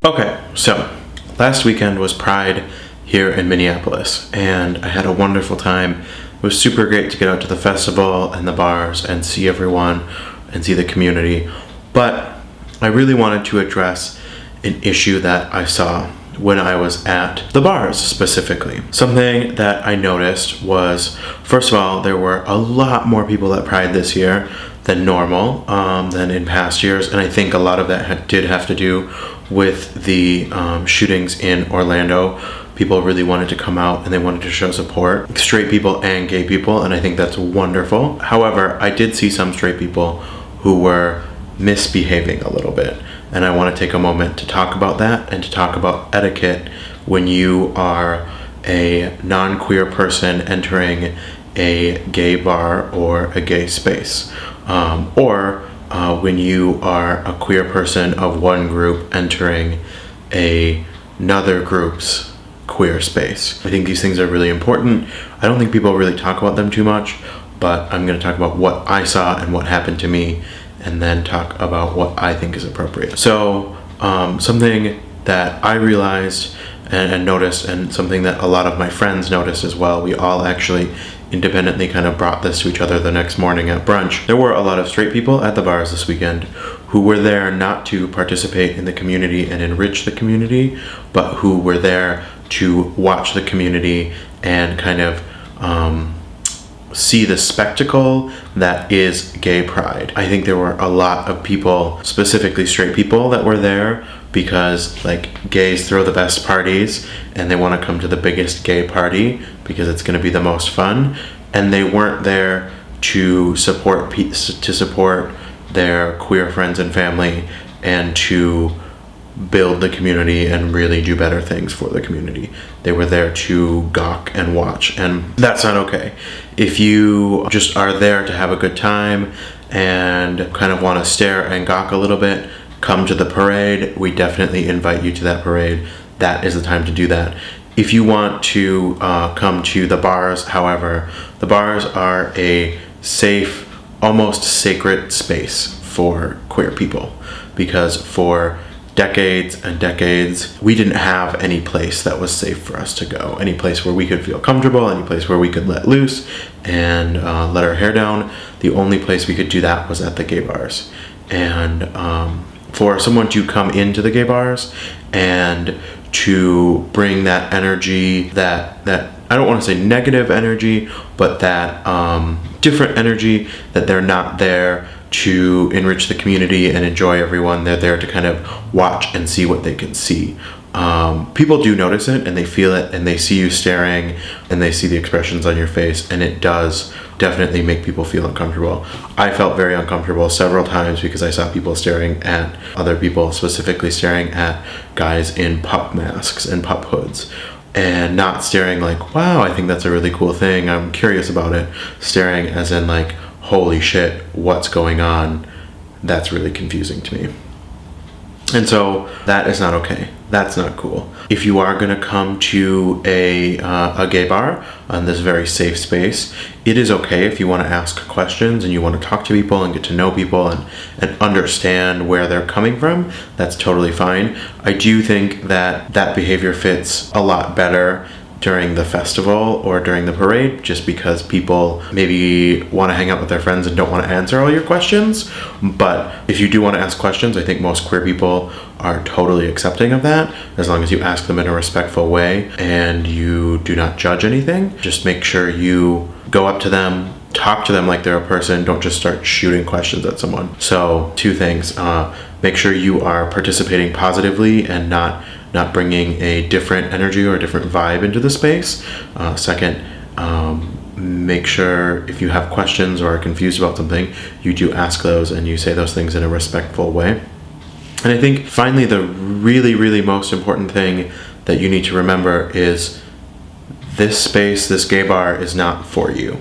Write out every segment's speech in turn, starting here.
Okay, so last weekend was Pride here in Minneapolis, and I had a wonderful time. It was super great to get out to the festival and the bars and see everyone and see the community. But I really wanted to address an issue that I saw when I was at the bars specifically. Something that I noticed was, first of all, there were a lot more people at Pride this year than normal, than in past years, and I think a lot of that did have to do with the shootings in Orlando. People really wanted to come out and they wanted to show support, straight people and gay people, and I think that's wonderful. However, I did see some straight people who were misbehaving a little bit, and I want to take a moment to talk about that and to talk about etiquette when you are a non-queer person entering a gay bar or a gay space, or when you are a queer person of one group entering another group's queer space. I think these things are really important. I don't think people really talk about them too much, but I'm going to talk about what I saw and what happened to me, and then talk about what I think is appropriate. So something that I realized and noticed, and something that a lot of my friends noticed as well, we all actually independently kind of brought this to each other the next morning at brunch. There were a lot of straight people at the bars this weekend who were there not to participate in the community and enrich the community, but who were there to watch the community and kind of see the spectacle that is gay pride. I think there were a lot of people, specifically straight people, that were there because like gays throw the best parties and they want to come to the biggest gay party because it's going to be the most fun, and they weren't there to support their queer friends and family and to build the community and really do better things for the community. They were there to gawk and watch, and that's not okay. If you just are there to have a good time and kind of want to stare and gawk a little bit, come to the parade. We definitely invite you to that parade. That is the time to do that. If you want to come to the bars, however, the bars are a safe, almost sacred space for queer people, because for decades and decades, we didn't have any place that was safe for us to go, any place where we could feel comfortable, any place where we could let loose and let our hair down. The only place we could do that was at the gay bars. And for someone to come into the gay bars and to bring that energy, that I don't want to say negative energy, but that different energy, that they're not there to enrich the community and enjoy everyone. They're there to kind of watch and see what they can see. People do notice it and they feel it and they see you staring and they see the expressions on your face, and it does definitely make people feel uncomfortable. I felt very uncomfortable several times because I saw people staring at other people, specifically staring at guys in pup masks and pup hoods, and not staring like, wow, I think that's a really cool thing, I'm curious about it. Staring as in like, holy shit, what's going on? That's really confusing to me. And so that is not okay. That's not cool. If you are going to come to a gay bar in this very safe space, it is okay if you want to ask questions and you want to talk to people and get to know people and understand where they're coming from. That's totally fine. I do think that that behavior fits a lot better during the festival or during the parade, just because people maybe want to hang out with their friends and don't want to answer all your questions. But if you do want to ask questions, I think most queer people are totally accepting of that, as long as you ask them in a respectful way and you do not judge anything. Just make sure you go up to them, talk to them like they're a person. Don't just start shooting questions at someone. So 2 things. Make sure you are participating positively and not bringing a different energy or a different vibe into the space. Second, make sure if you have questions or are confused about something, you do ask those and you say those things in a respectful way. And I think finally the really, really most important thing that you need to remember is this space, this gay bar, is not for you.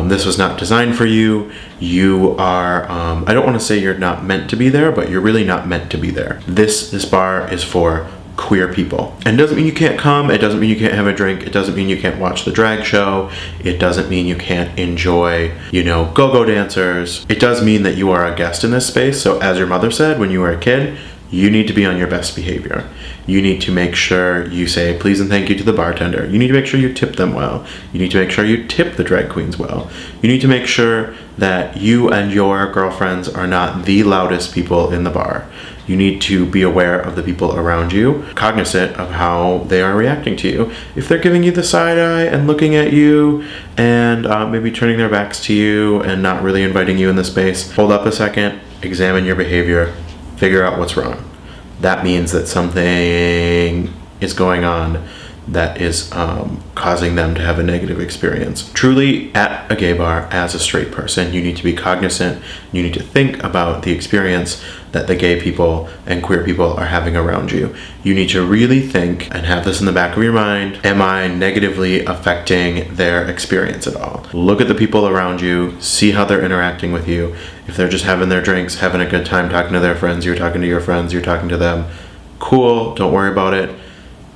This was not designed for you. You are, I don't want to say you're not meant to be there, but you're really not meant to be there. This bar is for queer people. And it doesn't mean you can't come, it doesn't mean you can't have a drink, it doesn't mean you can't watch the drag show, it doesn't mean you can't enjoy, go-go dancers. It does mean that you are a guest in this space. So as your mother said when you were a kid, you need to be on your best behavior. You need to make sure you say please and thank you to the bartender. You need to make sure you tip them well. You need to make sure you tip the drag queens well. You need to make sure that you and your girlfriends are not the loudest people in the bar. You need to be aware of the people around you, cognizant of how they are reacting to you. If they're giving you the side eye and looking at you and maybe turning their backs to you and not really inviting you in the space, hold up a second, examine your behavior, figure out what's wrong. That means that something is going on that is causing them to have a negative experience. Truly, at a gay bar, as a straight person, you need to be cognizant. You need to think about the experience that the gay people and queer people are having around you. You need to really think and have this in the back of your mind. Am I negatively affecting their experience at all? Look at the people around you, see how they're interacting with you. If they're just having their drinks, having a good time talking to their friends, you're talking to your friends, you're talking to them, cool, don't worry about it.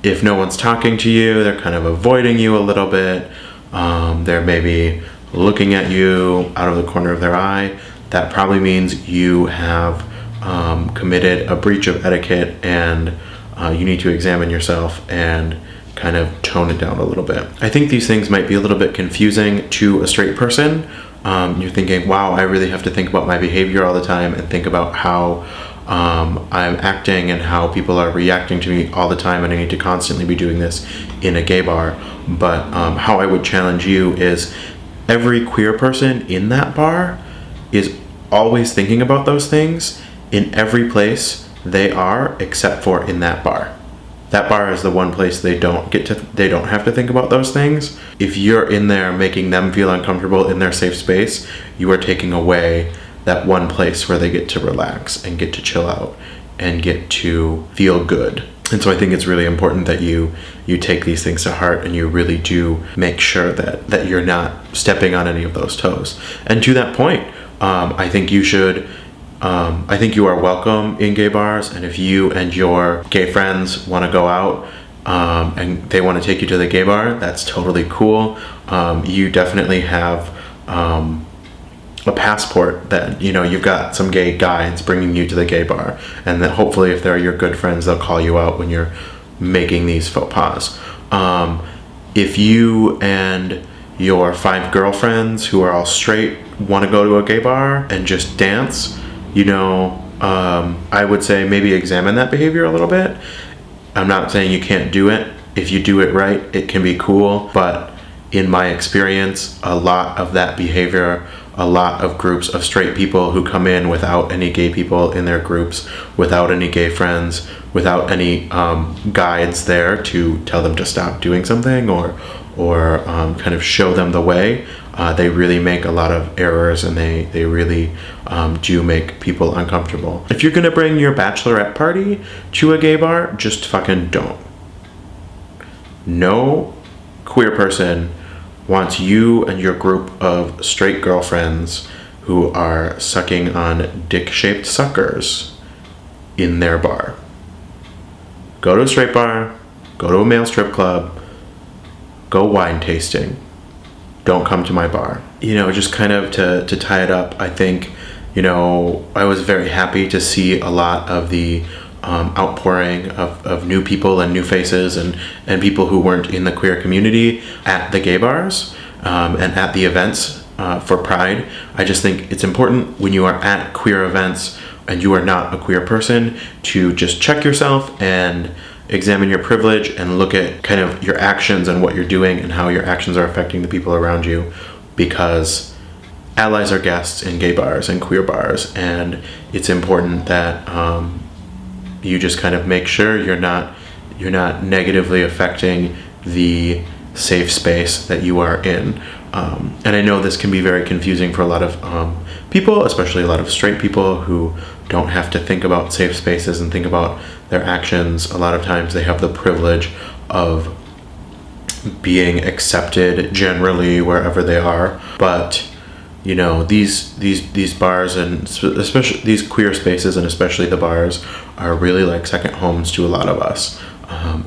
If no one's talking to you, they're kind of avoiding you a little bit, they're maybe looking at you out of the corner of their eye, that probably means you have committed a breach of etiquette, and you need to examine yourself and kind of tone it down a little bit. I think these things might be a little bit confusing to a straight person. You're thinking, wow, I really have to think about my behavior all the time and think about how I'm acting and how people are reacting to me all the time, and I need to constantly be doing this in a gay bar. But how I would challenge you is every queer person in that bar is always thinking about those things in every place they are, except for in that bar. That bar is the one place they don't have to think about those things. If you're in there making them feel uncomfortable in their safe space, you are taking away that one place where they get to relax and get to chill out and get to feel good. And so I think it's really important that you take these things to heart and you really do make sure that you're not stepping on any of those toes. And to that point, I think you should, I think you are welcome in gay bars. And if you and your gay friends want to go out and they want to take you to the gay bar, that's totally cool. You definitely have a passport that you've got some gay guides bringing you to the gay bar, and that hopefully if they're your good friends, they'll call you out when you're making these faux pas. If you and your 5 girlfriends who are all straight want to go to a gay bar and just dance, I would say maybe examine that behavior a little bit. I'm not saying you can't do it. If you do it right, it can be cool, but in my experience, a lot of that behavior, a lot of groups of straight people who come in without any gay people in their groups, without any gay friends, without any guides there to tell them to stop doing something or kind of show them the way, they really make a lot of errors, and they really do make people uncomfortable. If you're gonna bring your bachelorette party to a gay bar, just fucking don't. No queer person wants you and your group of straight girlfriends who are sucking on dick-shaped suckers in their bar. Go to a straight bar, go to a male strip club, go wine tasting. Don't come to my bar. Just kind of to tie it up, I think, I was very happy to see a lot of the outpouring of new people and new faces and people who weren't in the queer community at the gay bars and at the events for Pride. I just think it's important when you are at queer events and you are not a queer person to just check yourself and examine your privilege and look at kind of your actions and what you're doing and how your actions are affecting the people around you, because allies are guests in gay bars and queer bars, and it's important that you just kind of make sure you're not negatively affecting the safe space that you are in. And I know this can be very confusing for a lot of people, especially a lot of straight people who don't have to think about safe spaces and think about their actions. A lot of times they have the privilege of being accepted generally wherever they are, but these bars, and especially these queer spaces, and especially the bars, are really like second homes to a lot of us.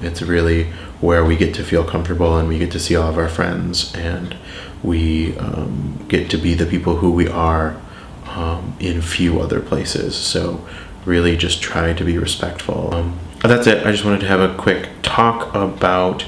It's really where we get to feel comfortable and we get to see all of our friends, and we get to be the people who we are in few other places. So really just try to be respectful. That's it. I just wanted to have a quick talk about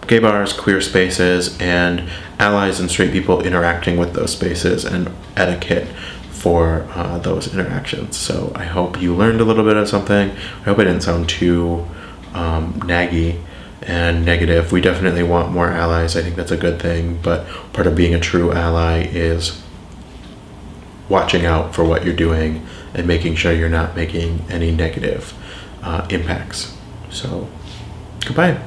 gay bars, queer spaces, and allies and straight people interacting with those spaces, and etiquette for those interactions. So I hope you learned a little bit of something. I hope I didn't sound too naggy and negative. We definitely want more allies. I think that's a good thing, but part of being a true ally is watching out for what you're doing and making sure you're not making any negative impacts. So goodbye.